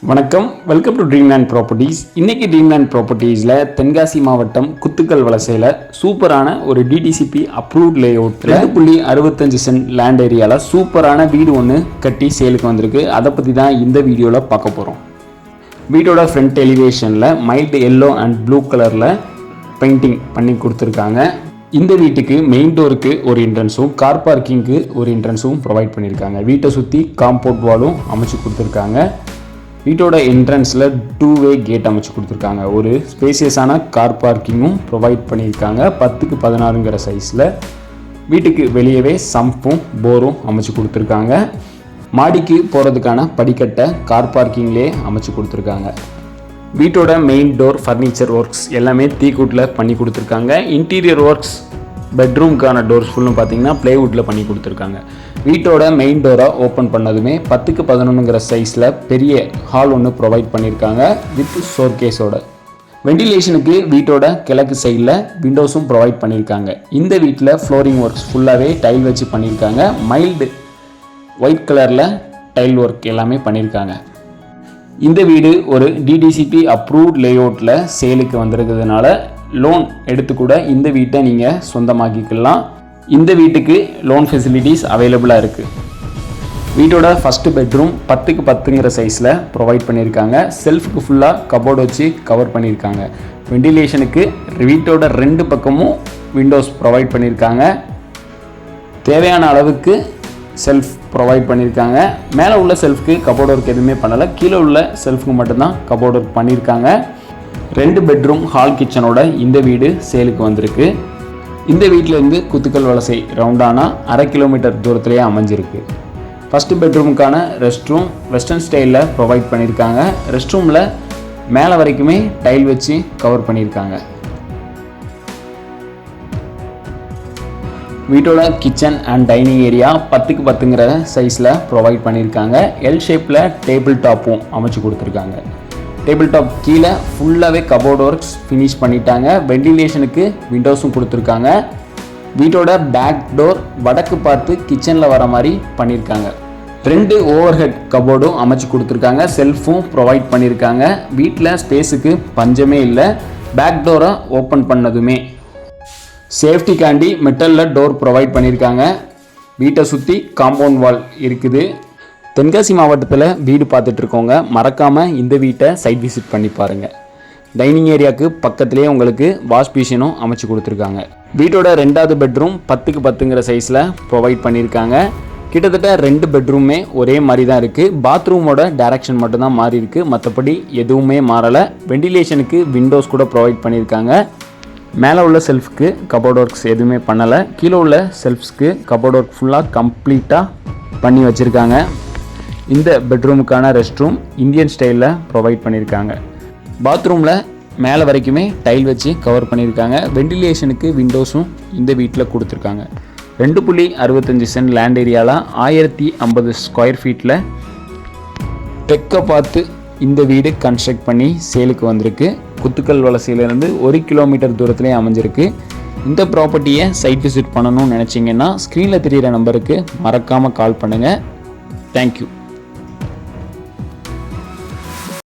வணக்கம், welcome to Dreamland properties. இன்றைக்கி Dreamland ப்ராப்பர்ட்டிஸில் Tenkasi மாவட்டம் குத்துக்கல் வலசையில் சூப்பரான ஒரு டிடிசிபி அப்ரூவ்ட் லே அவுட்டில் 2.65 சென்ட் லேண்ட் ஏரியாவில் சூப்பரான வீடு ஒன்று கட்டி சேலுக்கு வந்திருக்கு. அதை பற்றி தான் இந்த வீடியோவில் பார்க்க போகிறோம். வீட்டோட ஃப்ரண்ட் எலிவேஷனில் மைல்டு எல்லோ அண்ட் ப்ளூ கலரில் பெயிண்டிங் பண்ணி கொடுத்துருக்காங்க. இந்த வீட்டுக்கு மெயின் டோருக்கு ஒரு என்ட்ரன்ஸும் கார் பார்க்கிங்க்கு ஒரு என்ட்ரன்ஸும் ப்ரொவைட் பண்ணியிருக்காங்க. வீட்டை சுற்றி காம்பவுண்ட் வாலும் அமைச்சு கொடுத்துருக்காங்க. வீட்டோட என்ட்ரன்ஸில் 2-வே கேட் அமைச்சு கொடுத்துருக்காங்க. ஒரு ஸ்பேசியஸான கார் பார்க்கிங்கும் ப்ரொவைட் பண்ணியிருக்காங்க. 10க்கு 16ங்கிற சைஸில். வீட்டுக்கு வெளியவே சம்பும் போரும் அமைச்சு கொடுத்துருக்காங்க. மாடிக்கு போகிறதுக்கான படிக்கட்டை கார் பார்க்கிங்லேயே அமைச்சு கொடுத்துருக்காங்க. வீட்டோட மெயின் டோர் ஃபர்னிச்சர் ஒர்க்ஸ் எல்லாமே தீக்கூட்டில் பண்ணி கொடுத்துருக்காங்க. இன்டீரியர் ஒர்க்ஸ் பெட்ரூம்க்கான டோர்ஸ் ஃபுல்லும் பார்த்தீங்கன்னா ப்ளைவுட்டில் பண்ணி கொடுத்துருக்காங்க. வீட்டோட மெயின் டோரை ஓப்பன் பண்ணதுமே 10க்கு 11ங்கிற சைஸில் பெரிய ஹால் ஒன்று ப்ரொவைட் பண்ணியிருக்காங்க வித் ஷோர்கேஸோட. வெண்டிலேஷனுக்கு வீட்டோட கிழக்கு சைடில் விண்டோஸும் ப்ரொவைட் பண்ணியிருக்காங்க. இந்த வீட்டில் ஃப்ளோரிங் ஒர்க்ஸ் ஃபுல்லாகவே டைல் வச்சு பண்ணியிருக்காங்க. மைல்டு ஒயிட் கலரில் டைல் ஒர்க் எல்லாமே பண்ணியிருக்காங்க. இந்த வீடு ஒரு டிடிசிபி அப்ரூவ்ட் லேஅவுட்டில் சேலுக்கு வந்திருக்கிறதுனால லோன் எடுத்து கூட இந்த வீட்டை நீங்கள் சொந்தமாக்கிக்கலாம். இந்த வீட்டுக்கு லோன் ஃபெசிலிட்டிஸ் அவைலபிளாக இருக்குது. வீட்டோட ஃபஸ்ட்டு பெட்ரூம் 10க்கு 10ங்கிற சைஸில் ப்ரொவைட் பண்ணியிருக்காங்க. செல்ஃபுக்கு ஃபுல்லாக கபோர்டு வச்சு கவர் பண்ணியிருக்காங்க. வெண்டிலேஷனுக்கு வீட்டோட 2 பக்கமும் விண்டோஸ் ப்ரொவைட் பண்ணியிருக்காங்க. தேவையான அளவுக்கு செல்ஃப் ப்ரொவைட் பண்ணியிருக்காங்க. மேலே உள்ள செல்ஃப்க்கு கபோர்டு ஒர்க் எதுவுமே பண்ணலை. கீழே உள்ள செல்ஃப்க்கு மட்டும்தான் கபோர்டு ஒர்க் பண்ணியிருக்காங்க. 2 பெட்ரூம் ஹால் கிச்சனோட இந்த வீடு சேலுக்கு வந்திருக்கு. இந்த வீட்டிலேருந்து குத்துக்கல் வலசை ரவுண்டானா 1/2 கிலோமீட்டர் தூரத்திலேயே அமைஞ்சிருக்கு. ஃபஸ்ட்டு பெட்ரூமுக்கான ரெஸ்ட் ரூம் வெஸ்டர்ன் ஸ்டைலில் ப்ரொவைட் பண்ணியிருக்காங்க. ரெஸ்ட் ரூமில் மேலே வரைக்குமே டைல் வச்சு கவர் பண்ணியிருக்காங்க. வீட்டோட கிச்சன் அண்ட் டைனிங் ஏரியா 10க்கு 10ங்கிற சைஸில் ப்ரொவைட் பண்ணியிருக்காங்க. எல் ஷேப்பில் டேபிள் டாப்பும் அமைச்சு கொடுத்துருக்காங்க. டேபிள் டாப் கீழே ஃபுல்லாகவே கபோர்ட் ஒர்க்ஸ் ஃபினிஷ் பண்ணிட்டாங்க. வெண்டிலேஷனுக்கு விண்டோஸும் கொடுத்துருக்காங்க. வீட்டோட பேக் டோர் வடக்கு பார்த்து கிச்சனில் வர மாதிரி பண்ணியிருக்காங்க. 2 ஓவர் ஹெட் கபோர்டும் அமைச்சு கொடுத்துருக்காங்க. செல்ஃபும் ப்ரொவைட் பண்ணியிருக்காங்க. வீட்டில் ஸ்பேஸுக்கு பஞ்சமே இல்லை. பேக் டோரை ஓப்பன் பண்ணதுமே சேஃப்டிக்காண்டி மெட்டலில் டோர் ப்ரொவைட் பண்ணியிருக்காங்க. வீட்டை சுற்றி காம்பவுண்ட் வால் இருக்குது. தென்காசி மாவட்டத்தில் வீடு பார்த்துட்ருக்கோங்க, மறக்காமல் இந்த வீட்டை சைட் விசிட் பண்ணி பாருங்கள். டைனிங் ஏரியாவுக்கு பக்கத்துலேயே உங்களுக்கு வாஷ் பேஷனும் அமைச்சு கொடுத்துருக்காங்க. வீட்டோட 2வது பெட்ரூம் 10க்கு 10ங்கிற சைஸில் ப்ரொவைட் பண்ணியிருக்காங்க. கிட்டத்தட்ட 2 பெட்ரூமே ஒரே மாதிரி தான் இருக்குது. பாத்ரூமோட டைரக்ஷன் மட்டும்தான் மாறி இருக்குது, மற்றபடி எதுவுமே மாறலை. வெண்டிலேஷனுக்கு விண்டோஸ் கூட ப்ரொவைட் பண்ணியிருக்காங்க. மேலே உள்ள செல்ஃப்க்கு கபோர்ட் ஒர்க்ஸ் எதுவுமே பண்ணலை. கீழே உள்ள செல்ஃப்ஸ்க்கு கபோர்ட் ஒர்க் ஃபுல்லாக கம்ப்ளீட்டாக பண்ணி வச்சுருக்காங்க. இந்த பெட்ரூமுக்கான ரெஸ்ட் ரூம் இந்தியன் ஸ்டைலில் ப்ரொவைட் பண்ணியிருக்காங்க. பாத்ரூமில் மேலே வரைக்குமே டைல் வச்சு கவர் பண்ணியிருக்காங்க. வெண்டிலேஷனுக்கு விண்டோஸும் இந்த வீட்டில் கொடுத்துருக்காங்க. 2.65 சென்ட் லேண்ட் ஏரியாவில் 1050 ஸ்கொயர் ஃபீட்டில் தெற்க பார்த்து இந்த வீடு கன்ஸ்ட்ரக்ட் பண்ணி சேலுக்கு வந்திருக்கு. குத்துக்கல் வலசையிலேருந்து 1 கிலோமீட்டர் தூரத்துலேயே அமைஞ்சிருக்கு. இந்த ப்ராப்பர்ட்டியை சைட் விசிட் பண்ணணும்னு நினச்சிங்கன்னா ஸ்க்ரீனில் தெரிகிற நம்பருக்கு மறக்காமல் கால் பண்ணுங்கள். தேங்க்யூ.